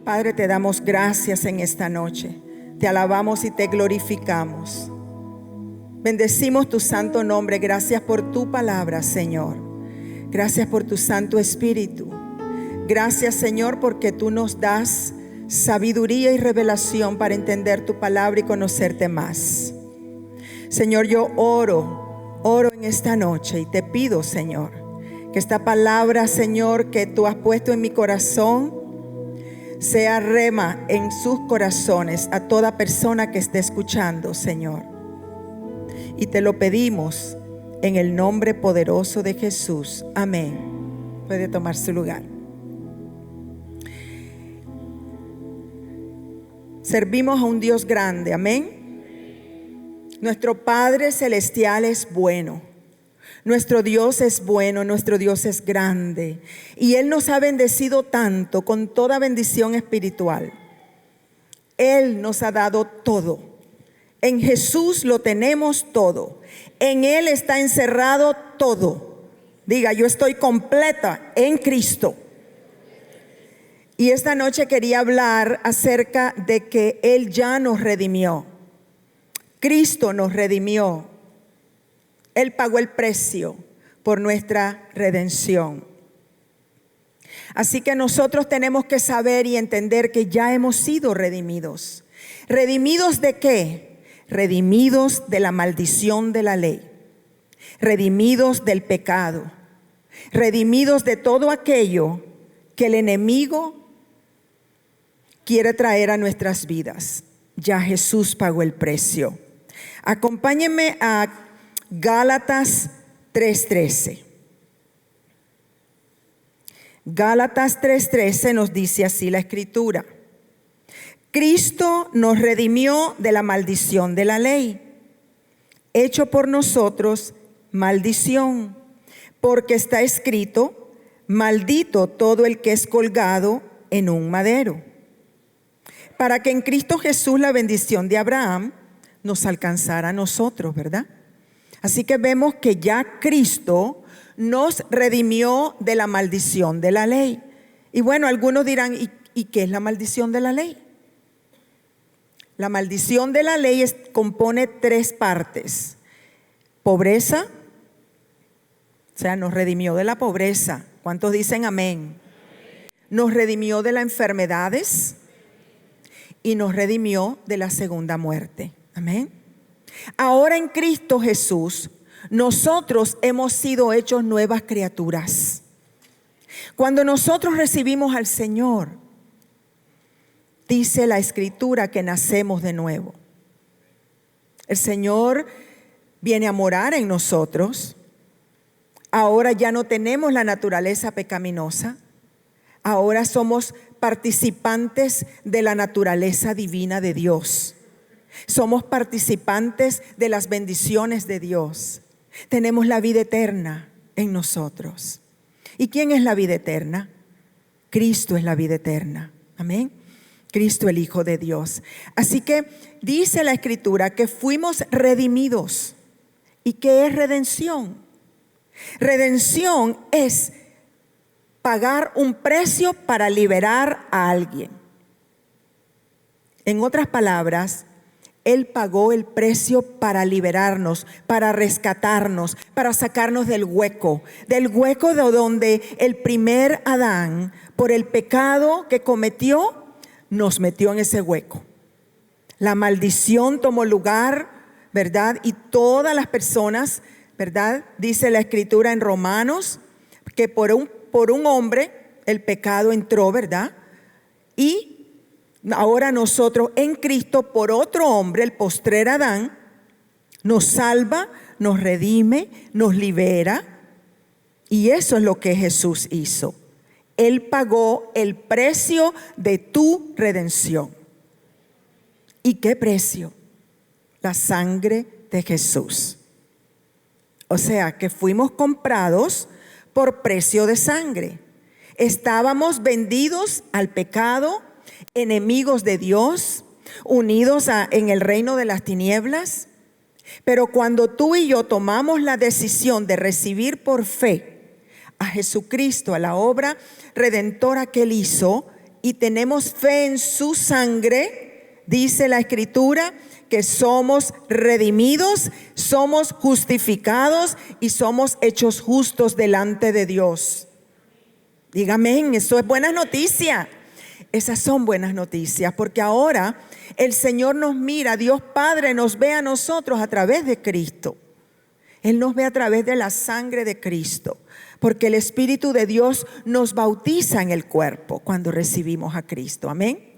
Padre, te damos gracias en esta noche. Te alabamos y te glorificamos. Bendecimos tu santo nombre. Gracias por tu palabra, Señor. Gracias por tu Santo Espíritu. Gracias, Señor, porque tú nos das sabiduría y revelación para entender tu palabra y conocerte más. Señor, yo oro en esta noche y te pido, Señor, que esta palabra, Señor, que tú has puesto en mi corazón, sea rema en sus corazones a toda persona que esté escuchando, Señor. Y te lo pedimos en el nombre poderoso de Jesús. Amén. Puede tomar su lugar. Servimos a un Dios grande. Amén. Nuestro Padre Celestial es bueno. Nuestro Dios es bueno, nuestro Dios es grande. Y Él nos ha bendecido tanto con toda bendición espiritual. Él nos ha dado todo. En Jesús lo tenemos todo. En Él está encerrado todo. Diga, yo estoy completa en Cristo. Y esta noche quería hablar acerca de que Él ya nos redimió. Cristo nos redimió. Él pagó el precio por nuestra redención. Así que nosotros tenemos que saber y entender que ya hemos sido redimidos. ¿Redimidos de qué? Redimidos de la maldición de la ley. Redimidos del pecado. Redimidos de todo aquello que el enemigo quiere traer a nuestras vidas. Ya Jesús pagó el precio. Acompáñenme a Gálatas 3:13. Gálatas 3:13 nos dice así la Escritura: Cristo nos redimió de la maldición de la ley, hecho por nosotros maldición, porque está escrito: maldito todo el que es colgado en un madero, para que en Cristo Jesús la bendición de Abraham nos alcanzara a nosotros, ¿verdad? Así que vemos que ya Cristo nos redimió de la maldición de la ley. Y bueno, algunos dirán, ¿y qué es la maldición de la ley? La maldición de la ley compone 3 partes. Pobreza, o sea, nos redimió de la pobreza. ¿Cuántos dicen amén? Nos redimió de las enfermedades y nos redimió de la segunda muerte. Amén. Ahora en Cristo Jesús, nosotros hemos sido hechos nuevas criaturas. Cuando nosotros recibimos al Señor, dice la Escritura que nacemos de nuevo. El Señor viene a morar en nosotros. Ahora ya no tenemos la naturaleza pecaminosa. Ahora somos participantes de la naturaleza divina de Dios. Somos participantes de las bendiciones de Dios. Tenemos la vida eterna en nosotros. ¿Y quién es la vida eterna? Cristo es la vida eterna. Amén. Cristo, el Hijo de Dios. Así que dice la Escritura que fuimos redimidos. ¿Y qué es redención? Redención es pagar un precio para liberar a alguien. En otras palabras, Él pagó el precio para liberarnos, para rescatarnos, para sacarnos del hueco de donde el primer Adán, por el pecado que cometió, nos metió en ese hueco. La maldición tomó lugar, ¿verdad? Y todas las personas, ¿verdad? Dice la Escritura en Romanos que por un hombre el pecado entró, ¿verdad? Y ahora nosotros en Cristo, por otro hombre, el postrer Adán, nos salva, nos redime, nos libera. Y eso es lo que Jesús hizo. Él pagó el precio de tu redención. ¿Y qué precio? La sangre de Jesús. O sea, que fuimos comprados por precio de sangre. Estábamos vendidos al pecado, enemigos de Dios, unidos en el reino de las tinieblas. Pero cuando tú y yo tomamos la decisión de recibir por fe a Jesucristo, a la obra redentora que Él hizo, y tenemos fe en su sangre, dice la Escritura, que somos redimidos, somos justificados y somos hechos justos delante de Dios. Dígame, eso es buena noticia. Esas son buenas noticias, porque ahora el Señor nos mira, Dios Padre nos ve a nosotros a través de Cristo. Él nos ve a través de la sangre de Cristo, porque el Espíritu de Dios nos bautiza en el cuerpo cuando recibimos a Cristo. Amén.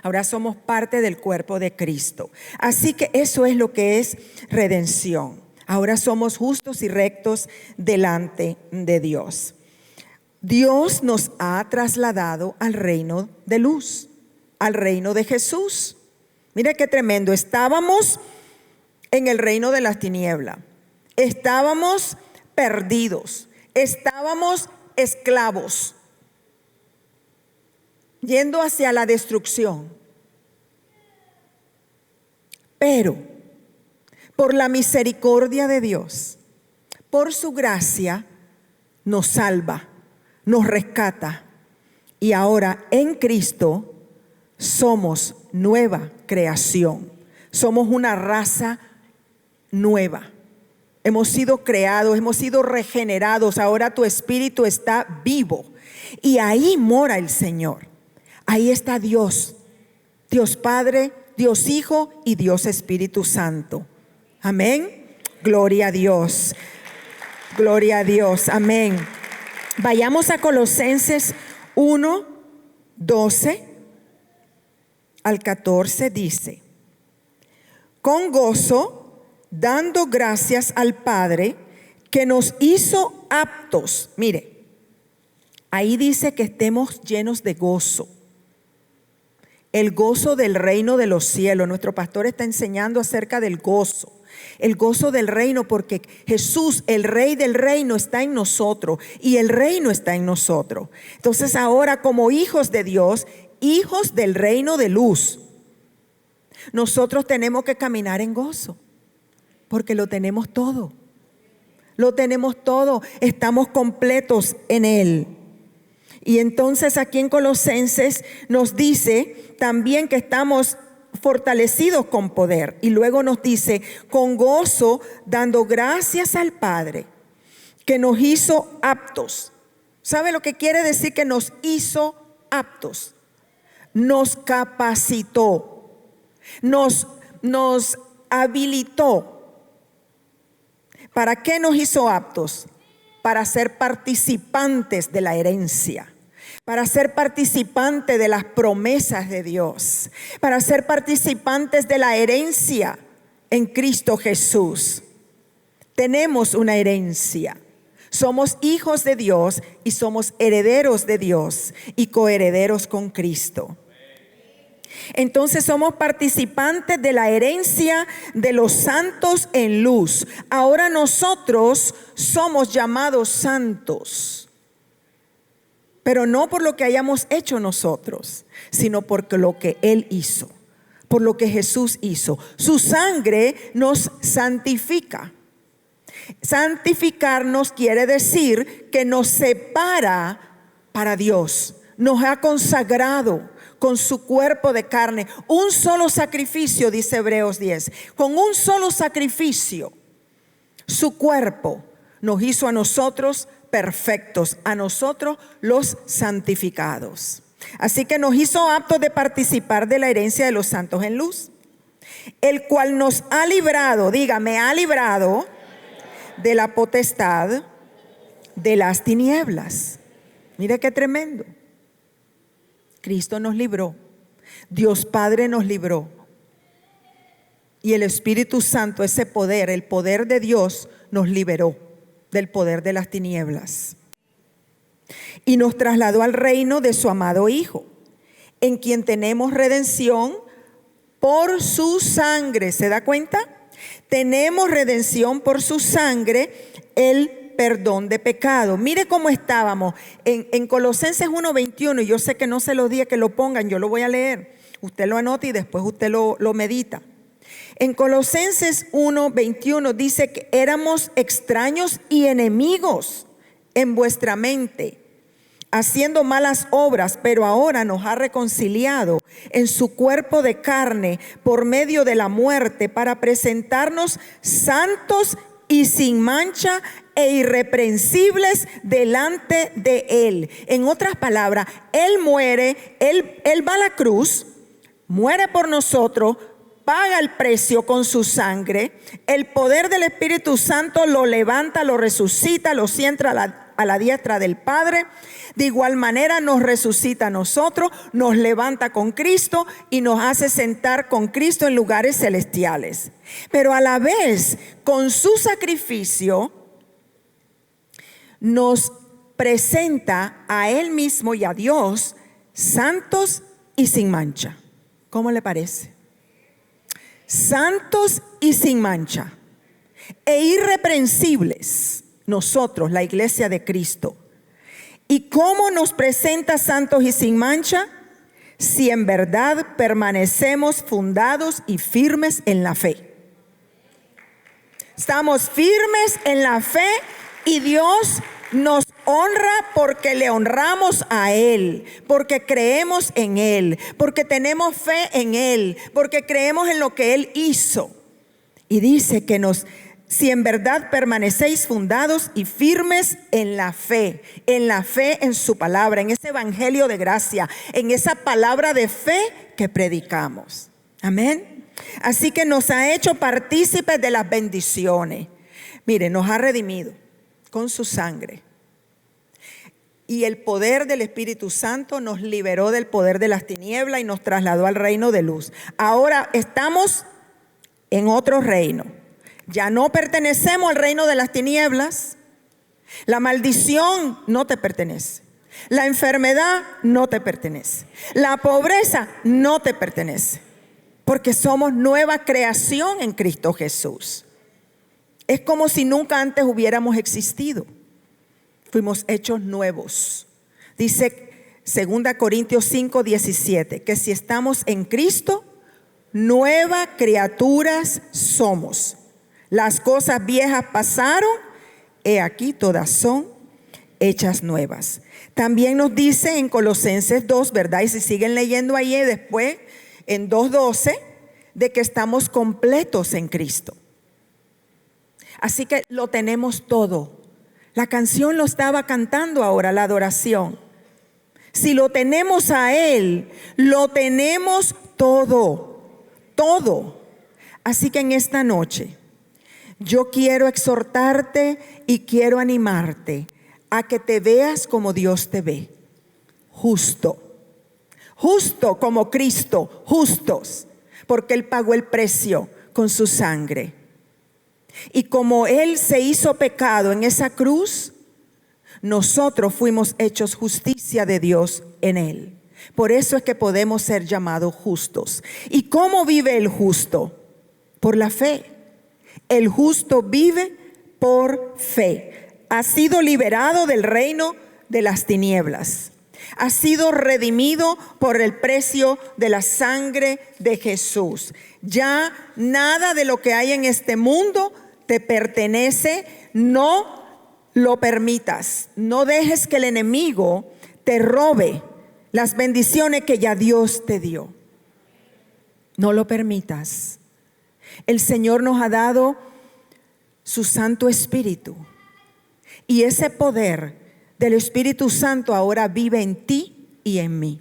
Ahora somos parte del cuerpo de Cristo. Así que eso es lo que es redención. Ahora somos justos y rectos delante de Dios. Dios nos ha trasladado al reino de luz, al reino de Jesús. Mira qué tremendo. Estábamos en el reino de las tinieblas. Estábamos perdidos. Estábamos esclavos, yendo hacia la destrucción. Pero por la misericordia de Dios, por su gracia, nos salva, nos rescata. Y ahora en Cristo somos nueva creación. Somos una raza nueva. Hemos sido creados, hemos sido regenerados. Ahora tu espíritu está vivo. Y ahí mora el Señor. Ahí está Dios. Dios Padre, Dios Hijo y Dios Espíritu Santo. Amén. Gloria a Dios. Gloria a Dios. Amén. Vayamos a Colosenses 1, 12 al 14. Dice: con gozo, dando gracias al Padre que nos hizo aptos. Mire, ahí dice que estemos llenos de gozo. El gozo del reino de los cielos. Nuestro pastor está enseñando acerca del gozo. El gozo del reino, porque Jesús, el Rey del reino, está en nosotros y el reino está en nosotros. Entonces ahora, como hijos de Dios, hijos del reino de luz, nosotros tenemos que caminar en gozo, porque lo tenemos todo. Lo tenemos todo. Estamos completos en Él. Y entonces aquí en Colosenses nos dice también que estamos fortalecidos con poder. Y luego nos dice, con gozo, dando gracias al Padre que nos hizo aptos. ¿Sabe lo que quiere decir que nos hizo aptos? Nos capacitó, nos habilitó. ¿Para qué nos hizo aptos? Para ser participantes de la herencia, para ser participantes de las promesas de Dios, para ser participantes de la herencia en Cristo Jesús. Tenemos una herencia. Somos hijos de Dios y somos herederos de Dios y coherederos con Cristo. Entonces somos participantes de la herencia de los santos en luz. Ahora nosotros somos llamados santos, pero no por lo que hayamos hecho nosotros, sino por lo que Él hizo, por lo que Jesús hizo. Su sangre nos santifica. Santificarnos quiere decir que nos separa para Dios, nos ha consagrado con su cuerpo de carne. Un solo sacrificio, dice Hebreos 10. Con un solo sacrificio, su cuerpo nos hizo a nosotros perfectos, a nosotros los santificados. Así que nos hizo aptos de participar de la herencia de los santos en luz, el cual nos ha librado, dígame, ha librado de la potestad de las tinieblas. Mire qué tremendo. Cristo nos libró, Dios Padre nos libró, y el Espíritu Santo, ese poder, el poder de Dios, nos liberó del poder de las tinieblas y nos trasladó al reino de su amado Hijo, en quien tenemos redención por su sangre. ¿Se da cuenta? Tenemos redención por su sangre, el perdón de pecado. Mire cómo estábamos en Colosenses 1:21, y yo sé que no se los dije que lo pongan, yo lo voy a leer. Usted lo anota y después usted lo medita. En Colosenses 1:21 dice que éramos extraños y enemigos en vuestra mente, haciendo malas obras, pero ahora nos ha reconciliado en su cuerpo de carne por medio de la muerte, para presentarnos santos y sin mancha e irreprensibles delante de Él. En otras palabras, Él muere, Él va a la cruz, muere por nosotros, paga el precio con su sangre. El poder del Espíritu Santo lo levanta, lo resucita, lo sienta a la diestra del Padre. De igual manera nos resucita a nosotros, nos levanta con Cristo y nos hace sentar con Cristo en lugares celestiales. Pero a la vez, con su sacrificio, nos presenta a Él mismo y a Dios santos y sin mancha. ¿Cómo le parece? Santos y sin mancha e irreprensibles, nosotros, la iglesia de Cristo. ¿Y cómo nos presenta santos y sin mancha? Si en verdad permanecemos fundados y firmes en la fe. Estamos firmes en la fe y Dios nos honra porque le honramos a Él, porque creemos en Él, porque tenemos fe en Él, porque creemos en lo que Él hizo. Y dice que si en verdad permanecéis fundados y firmes en la fe en su palabra, en ese evangelio de gracia, en esa palabra de fe que predicamos. Amén. Así que nos ha hecho partícipes de las bendiciones. Mire, nos ha redimido con su sangre. Y el poder del Espíritu Santo nos liberó del poder de las tinieblas y nos trasladó al reino de luz. Ahora estamos en otro reino. Ya no pertenecemos al reino de las tinieblas. La maldición no te pertenece. La enfermedad no te pertenece. La pobreza no te pertenece. Porque somos nueva creación en Cristo Jesús. Es como si nunca antes hubiéramos existido. Fuimos hechos nuevos. Dice 2 Corintios 5:17, que si estamos en Cristo, nuevas criaturas somos. Las cosas viejas pasaron, he aquí todas son hechas nuevas. También nos dice en Colosenses 2, ¿verdad? Y si siguen leyendo ahí después, en 2:12, de que estamos completos en Cristo. Así que lo tenemos todo. La canción lo estaba cantando ahora, la adoración. Si lo tenemos a Él, lo tenemos todo, todo. Así que en esta noche, yo quiero exhortarte y quiero animarte a que te veas como Dios te ve, justo. Justo como Cristo, justos, porque Él pagó el precio con su sangre. Y como Él se hizo pecado en esa cruz, nosotros fuimos hechos justicia de Dios en Él. Por eso es que podemos ser llamados justos. ¿Y cómo vive el justo? Por la fe. El justo vive por fe. Ha sido liberado del reino de las tinieblas. Ha sido redimido por el precio de la sangre de Jesús. Ya nada de lo que hay en este mundo te pertenece. No lo permitas. No dejes que el enemigo te robe las bendiciones que ya Dios te dio. No lo permitas. El Señor nos ha dado su Santo Espíritu. Y ese poder del Espíritu Santo ahora vive en ti y en mí.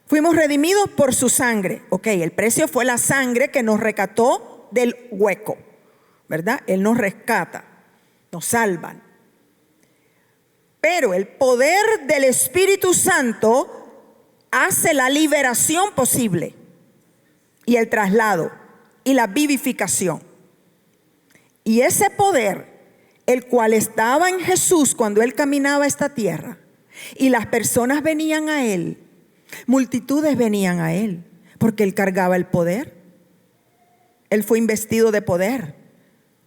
Fuimos redimidos por su sangre. Ok, el precio fue la sangre que nos rescató del hueco, ¿verdad? Él nos rescata, nos salva. Pero el poder del Espíritu Santo hace la liberación posible y el traslado y la vivificación. Y ese poder, el cual estaba en Jesús cuando Él caminaba esta tierra, y las personas venían a Él, multitudes venían a Él, porque Él cargaba el poder. Él fue investido de poder.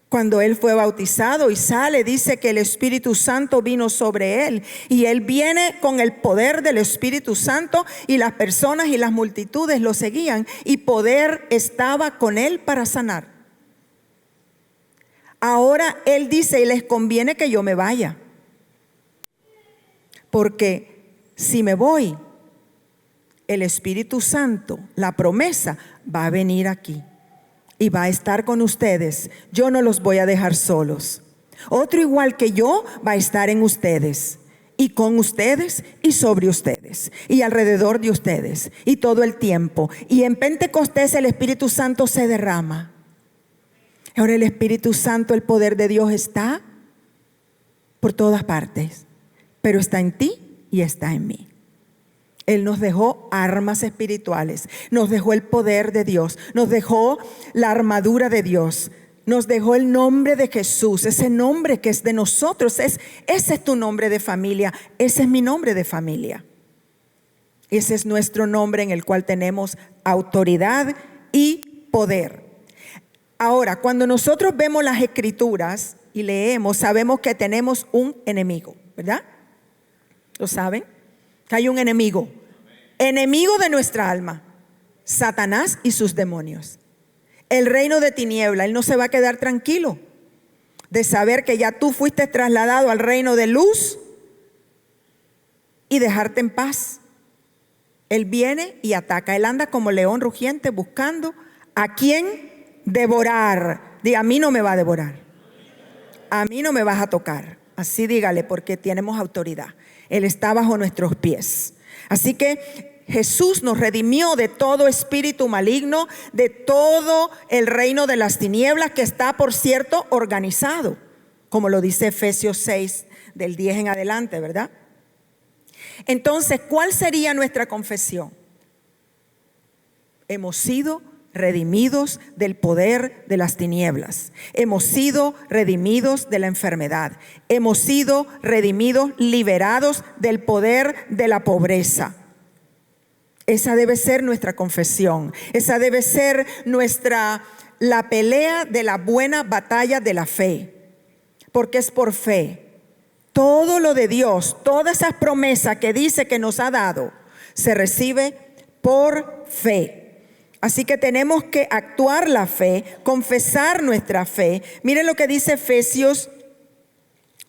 Cuando Él fue bautizado y sale, dice que el Espíritu Santo vino sobre Él, y Él viene con el poder del Espíritu Santo, y las personas y las multitudes lo seguían, y poder estaba con Él para sanar. Ahora Él dice, y les conviene que yo me vaya. porque si me voy, el Espíritu Santo, la promesa, va a venir aquí y va a estar con ustedes. Yo no los voy a dejar solos. Otro igual que yo va a estar en ustedes y con ustedes y sobre ustedes y alrededor de ustedes y todo el tiempo. Y en Pentecostés el Espíritu Santo se derrama. Ahora el Espíritu Santo, el poder de Dios está por todas partes, pero está en ti y está en mí. Él nos dejó armas espirituales, nos dejó el poder de Dios, nos dejó la armadura de Dios, nos dejó el nombre de Jesús, ese nombre que es de nosotros. Ese es tu nombre de familia, ese es mi nombre de familia. Ese es nuestro nombre en el cual tenemos autoridad y poder. Ahora, cuando nosotros vemos las Escrituras y leemos, sabemos que tenemos un enemigo, ¿verdad? ¿Lo saben? Que hay un enemigo, enemigo de nuestra alma, Satanás y sus demonios. El reino de tiniebla, él no se va a quedar tranquilo de saber que ya tú fuiste trasladado al reino de luz y dejarte en paz. Él viene y ataca, él anda como león rugiente buscando a quien devorar. Diga, a mí no me va a devorar, a mí no me vas a tocar. Así dígale, porque tenemos autoridad. Él está bajo nuestros pies. Así que Jesús nos redimió de todo espíritu maligno, de todo el reino de las tinieblas, que está, por cierto, organizado, como lo dice Efesios 6, del 10 en adelante, ¿verdad? Entonces, ¿cuál sería nuestra confesión? Hemos sido redimidos del poder de las tinieblas. Hemos sido redimidos de la enfermedad. Hemos sido redimidos, liberados del poder de la pobreza. Esa debe ser nuestra confesión. Esa debe ser la pelea de la buena batalla de la fe. Porque es por fe. Todo lo de Dios, todas esas promesas que dice que nos ha dado, se recibe por fe. Así que tenemos que actuar la fe, confesar nuestra fe. Miren lo que dice Efesios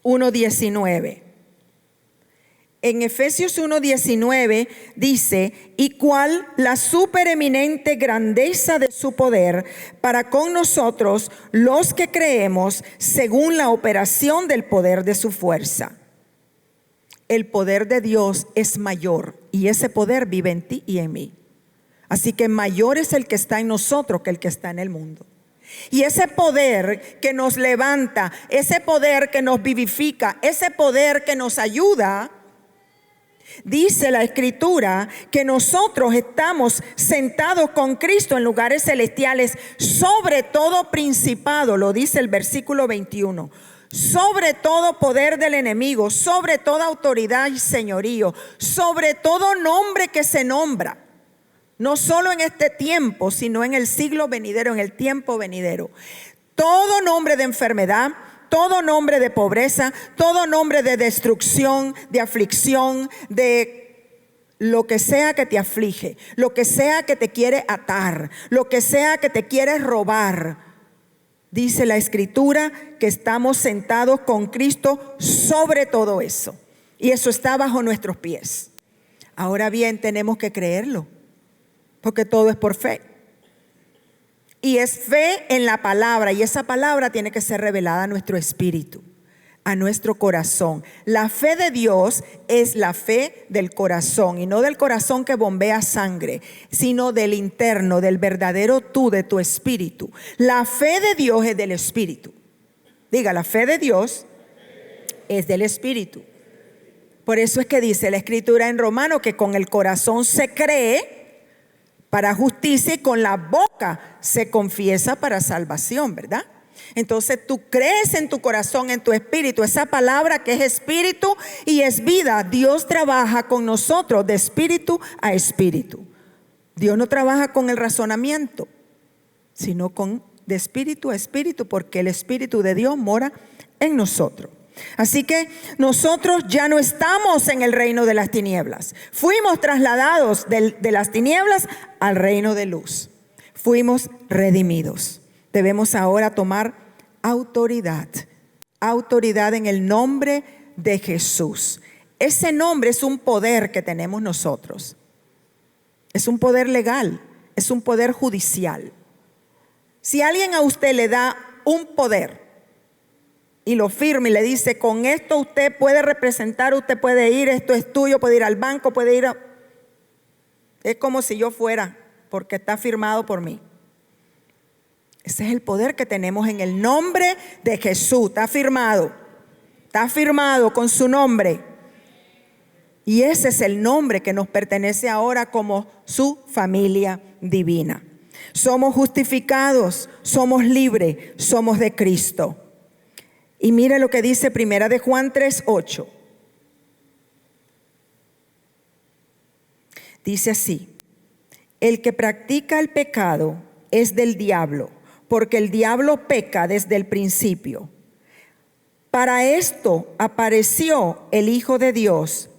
1:19. En Efesios 1:19 dice: y cuál la supereminente grandeza de su poder para con nosotros los que creemos, según la operación del poder de su fuerza. El poder de Dios es mayor y ese poder vive en ti y en mí. Así que mayor es el que está en nosotros que el que está en el mundo. Y ese poder que nos levanta, ese poder que nos vivifica, ese poder que nos ayuda, dice la Escritura que nosotros estamos sentados con Cristo en lugares celestiales, sobre todo principado, lo dice el versículo 21. Sobre todo poder del enemigo, sobre toda autoridad y señorío, sobre todo nombre que se nombra. No solo en este tiempo, sino en el siglo venidero, en el tiempo venidero. Todo nombre de enfermedad, todo nombre de pobreza, todo nombre de destrucción, de aflicción, de lo que sea que te aflige, lo que sea que te quiere atar, lo que sea que te quiere robar. Dice la Escritura que estamos sentados con Cristo sobre todo eso. Y eso está bajo nuestros pies. Ahora bien, tenemos que creerlo. Porque todo es por fe. Y es fe en la palabra. Y esa palabra tiene que ser revelada a nuestro espíritu, a nuestro corazón. La fe de Dios es la fe del corazón. Y no del corazón que bombea sangre, sino del interno, del verdadero tú, de tu espíritu. La fe de Dios es del espíritu. Diga, la fe de Dios es del espíritu. Por eso es que dice la Escritura en Romanos que con el corazón se cree para justicia y con la boca se confiesa para salvación, ¿verdad? Entonces tú crees en tu corazón, en tu espíritu, esa palabra que es espíritu y es vida. Dios trabaja con nosotros de espíritu a espíritu. Dios no trabaja con el razonamiento, sino de espíritu a espíritu, porque el Espíritu de Dios mora en nosotros. Así que nosotros ya no estamos en el reino de las tinieblas. Fuimos trasladados de las tinieblas al reino de luz. Fuimos redimidos. Debemos ahora tomar autoridad. Autoridad en el nombre de Jesús. Ese nombre es un poder que tenemos nosotros. Es un poder legal, es un poder judicial. Si alguien a usted le da un poder y lo firma y le dice, con esto usted puede representar, usted puede ir, esto es tuyo, puede ir al banco, puede ir a... Es como si yo fuera, porque está firmado por mí. Ese es el poder que tenemos en el nombre de Jesús. Está firmado con su nombre. Y ese es el nombre que nos pertenece ahora como su familia divina. Somos justificados, somos libres, somos de Cristo. Y mire lo que dice Primera de Juan 3:8. Dice así: el que practica el pecado es del diablo, porque el diablo peca desde el principio. Para esto apareció el Hijo de Dios,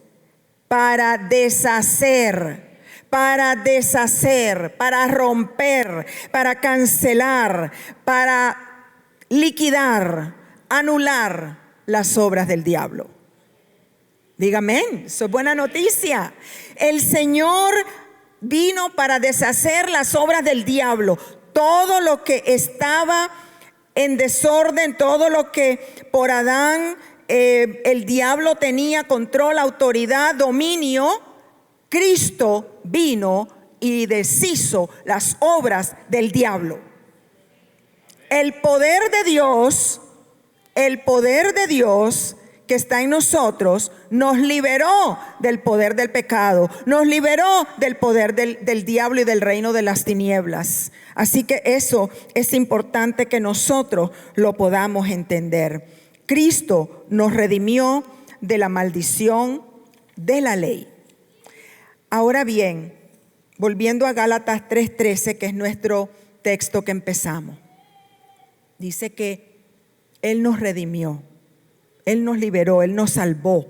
para deshacer, para romper, para cancelar, para liquidar, anular las obras del diablo. Dígame, eso es buena noticia. El Señor vino para deshacer las obras del diablo. Todo lo que estaba en desorden, todo lo que por Adán el diablo tenía control, autoridad, dominio, Cristo vino y deshizo las obras del diablo. El poder de Dios que está en nosotros nos liberó del poder del pecado, nos liberó del poder del diablo y del reino de las tinieblas. Así que eso es importante que nosotros lo podamos entender. Cristo nos redimió de la maldición de la ley. Ahora bien, volviendo a Gálatas 3:13, que es nuestro texto que empezamos, dice que Él nos redimió, Él nos liberó, Él nos salvó.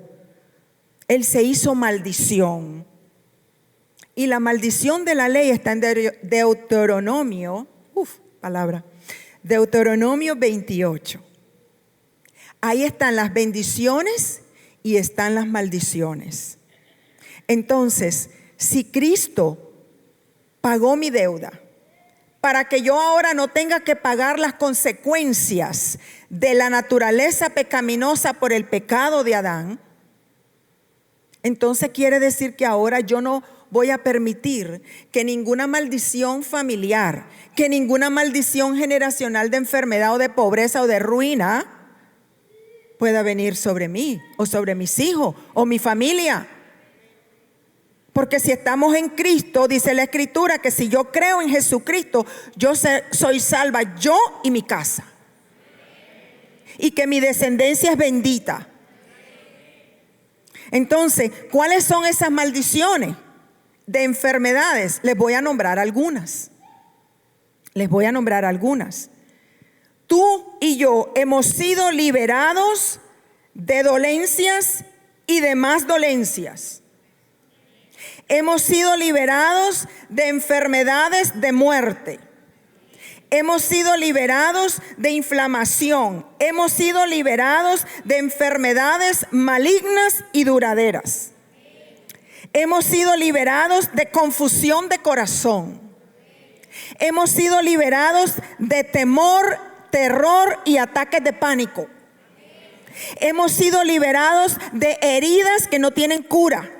Él se hizo maldición. Y la maldición de la ley está en Deuteronomio, Deuteronomio 28. Ahí están las bendiciones y están las maldiciones. Entonces, si Cristo pagó mi deuda para que yo ahora no tenga que pagar las consecuencias de la naturaleza pecaminosa por el pecado de Adán, entonces quiere decir que ahora yo no voy a permitir que ninguna maldición familiar, que ninguna maldición generacional de enfermedad o de pobreza o de ruina pueda venir sobre mí o sobre mis hijos o mi familia. Porque si estamos en Cristo, dice la Escritura, que si yo creo en Jesucristo, yo soy salva, yo y mi casa. Y que mi descendencia es bendita. Entonces, ¿cuáles son esas maldiciones de enfermedades? Les voy a nombrar algunas. Tú y yo hemos sido liberados de dolencias y de más dolencias. Hemos sido liberados de enfermedades de muerte. Hemos sido liberados de inflamación. Hemos sido liberados de enfermedades malignas y duraderas. Hemos sido liberados de confusión de corazón. Hemos sido liberados de temor, terror y ataques de pánico. Hemos sido liberados de heridas que no tienen cura.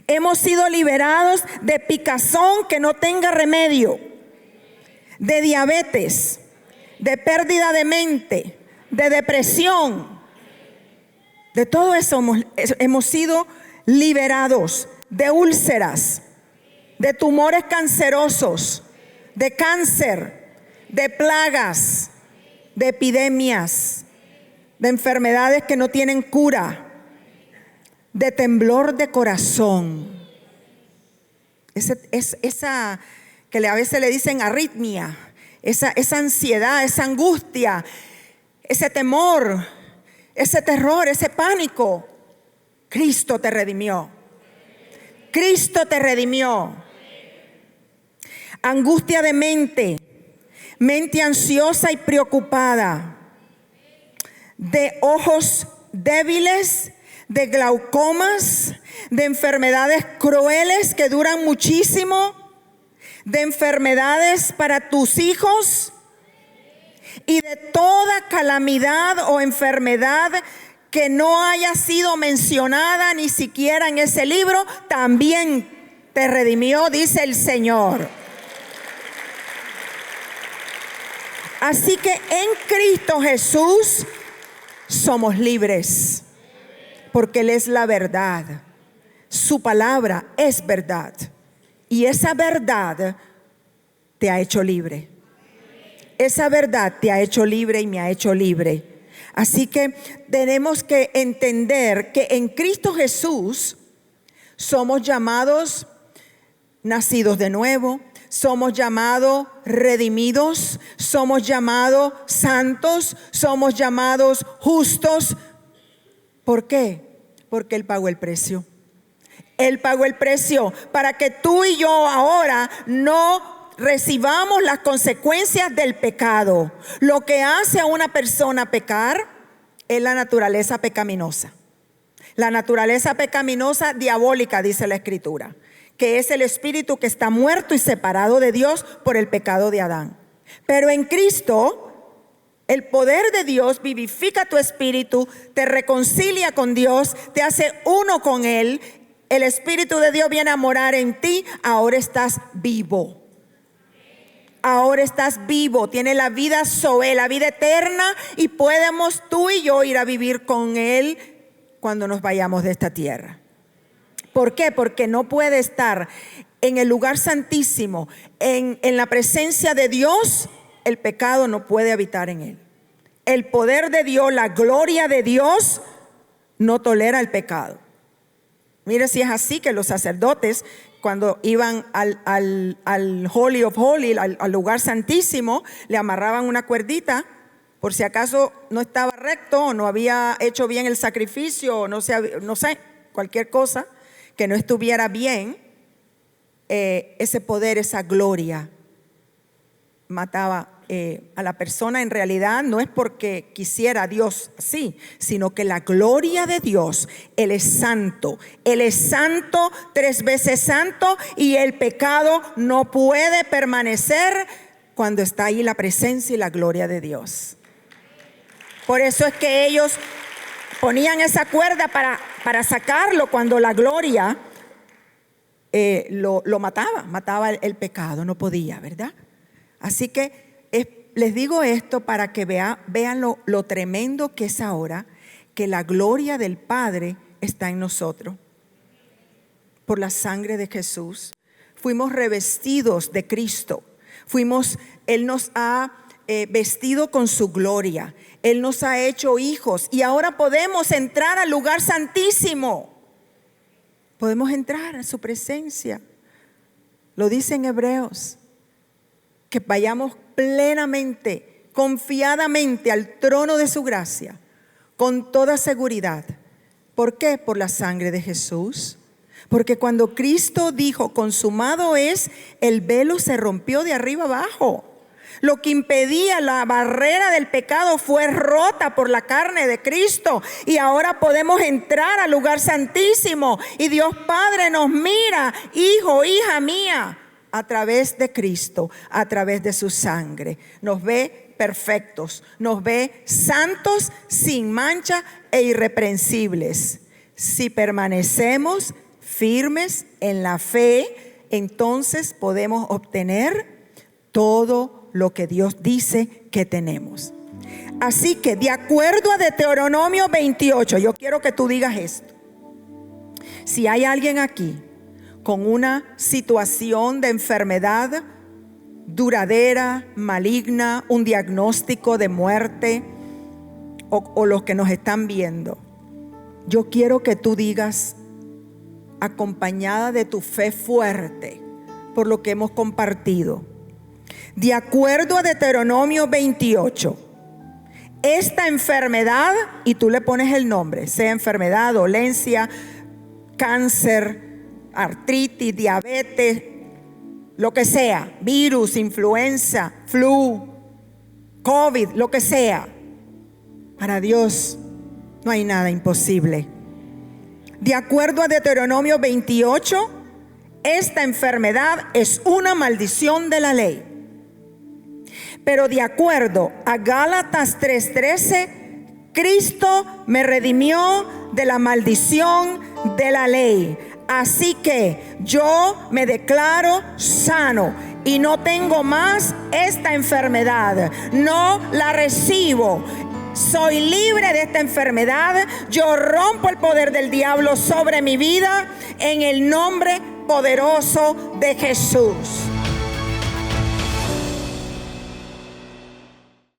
Hemos sido liberados de picazón que no tenga remedio, de diabetes, de pérdida de mente, de depresión. De todo eso hemos sido liberados, de úlceras, de tumores cancerosos, de cáncer, de plagas, de epidemias, de enfermedades que no tienen cura, de temblor de corazón. Esa que a veces le dicen arritmia, esa ansiedad, esa angustia, ese temor, ese terror, ese pánico. Cristo te redimió. Cristo te redimió. Angustia de mente, mente ansiosa y preocupada, de ojos débiles, de glaucomas, de enfermedades crueles que duran muchísimo, de enfermedades para tus hijos y de toda calamidad o enfermedad que no haya sido mencionada ni siquiera en ese libro, también te redimió, dice el Señor. Así que en Cristo Jesús somos libres, porque Él es la verdad. Su palabra es verdad. Y esa verdad te ha hecho libre. Esa verdad te ha hecho libre y me ha hecho libre. Así que tenemos que entender que en Cristo Jesús somos llamados nacidos de nuevo, somos llamados redimidos, somos llamados santos, somos llamados justos. ¿Por qué? Porque Él pagó el precio. Él pagó el precio para que tú y yo ahora no recibamos las consecuencias del pecado. Lo que hace a una persona pecar es la naturaleza pecaminosa. La naturaleza pecaminosa diabólica, dice la Escritura, que es el espíritu que está muerto y separado de Dios por el pecado de Adán. Pero en Cristo, el poder de Dios vivifica tu espíritu, te reconcilia con Dios, te hace uno con Él. El Espíritu de Dios viene a morar en ti. Ahora estás vivo. Ahora estás vivo, tienes la vida Zoe, la vida eterna, y podemos tú y yo ir a vivir con Él cuando nos vayamos de esta tierra. ¿Por qué? Porque no puede estar en el lugar santísimo, en la presencia de Dios. El pecado no puede habitar en Él. El poder de Dios, la gloria de Dios no tolera el pecado. Mire si es así que los sacerdotes, cuando iban al Holy of Holy, al lugar santísimo, le amarraban una cuerdita por si acaso no estaba recto o no había hecho bien el sacrificio, o no sé, cualquier cosa que no estuviera bien. Ese poder, esa gloria mataba a la persona. En realidad no es porque quisiera Dios así, sino que la gloria de Dios, Él es santo, 3 veces santo, y el pecado no puede permanecer cuando está ahí la presencia y la gloria de Dios. Por eso es que ellos ponían esa cuerda para sacarlo cuando la gloria lo mataba el pecado, no podía, ¿verdad? Así que les digo esto para que vean lo tremendo que es ahora, que la gloria del Padre está en nosotros. Por la sangre de Jesús fuimos revestidos de Cristo. Él nos ha vestido con su gloria. Él nos ha hecho hijos y ahora podemos entrar al lugar santísimo. Podemos entrar a su presencia. Lo dice en Hebreos, que vayamos plenamente, confiadamente al trono de su gracia, con toda seguridad. ¿Por qué? Por la sangre de Jesús. Porque cuando Cristo dijo, consumado es, el velo se rompió de arriba abajo. Lo que impedía la barrera del pecado fue rota por la carne de Cristo. Y ahora podemos entrar al lugar santísimo. Y Dios Padre nos mira, hijo, hija mía, a través de Cristo, a través de su sangre. Nos ve perfectos, nos ve santos, sin mancha e irreprensibles. Si permanecemos firmes en la fe, entonces podemos obtener todo lo que Dios dice que tenemos. Así que de acuerdo a Deuteronomio 28, yo quiero que tú digas esto. Si hay alguien aquí con una situación de enfermedad duradera, maligna, un diagnóstico de muerte, o los que nos están viendo, yo quiero que tú digas, acompañada de tu fe fuerte por lo que hemos compartido, de acuerdo a Deuteronomio 28, esta enfermedad, y tú le pones el nombre, sea enfermedad, dolencia, cáncer, artritis, diabetes, lo que sea, virus, influenza, flu, COVID, lo que sea, para Dios no hay nada imposible. De acuerdo a Deuteronomio 28, esta enfermedad es una maldición de la ley. Pero de acuerdo a Gálatas 3:13, Cristo me redimió de la maldición de la ley. Así que yo me declaro sano y no tengo más esta enfermedad. No la recibo. Soy libre de esta enfermedad. Yo rompo el poder del diablo sobre mi vida en el nombre poderoso de Jesús.